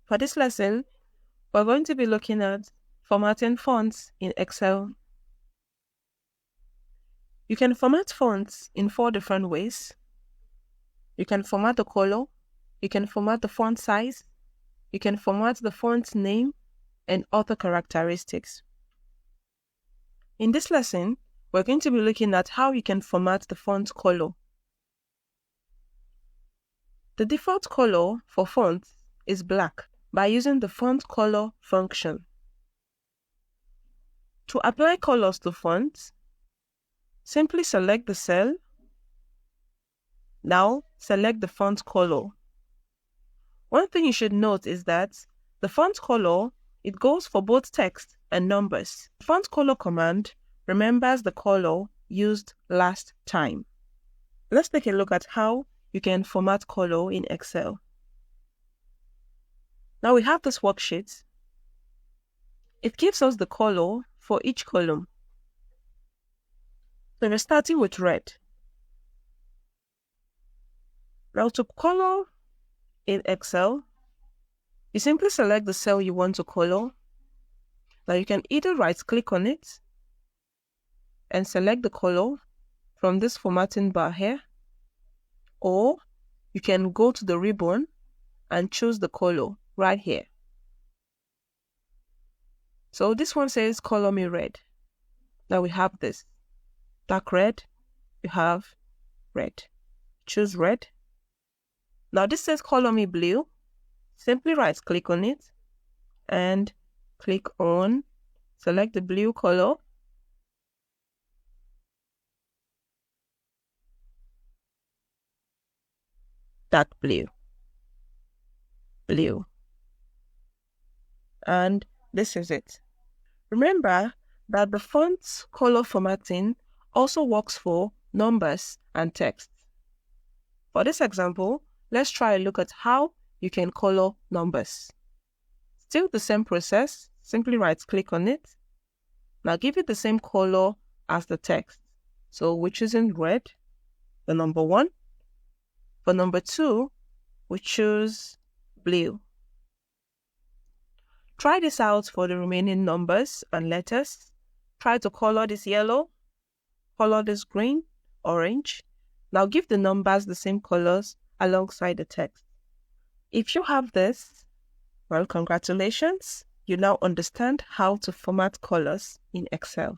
For this lesson, we're going to be looking at formatting fonts in Excel. You can format fonts in 4 different ways. You can format the color, you can format the font size, you can format the font name, and other characteristics. In this lesson, we're going to be looking at how you can format the font color. The default color for fonts is black by using the font color function. To apply colors to fonts, simply select the cell. Now select the font color. One thing you should note is that the font color, it goes for both text and numbers. The font color command remembers the color used last time. Let's take a look at how you can format color in Excel. Now we have this worksheet. It gives us the color for each column. So we're starting with red. Now to color in Excel, you simply select the cell you want to color. Now you can either right-click on it and select the color from this formatting bar here, or you can go to the ribbon and choose the color right here. So this one says color me red. Now we have this dark red, you have red. Choose red. Now this says color me blue. Simply right click on it and click on select the blue color. Dark blue. Blue. And this is it. Remember that the font color formatting also works for numbers and text. For this example, let's try a look at how you can color numbers. Still the same process, simply right-click on it. Now give it the same color as the text. So we're choosing red, the number 1. For number 2, we choose blue. Try this out for the remaining numbers and letters. Try to color this yellow, color this green, orange. Now give the numbers the same colors alongside the text. If you have this, well, congratulations. You now understand how to format colors in Excel.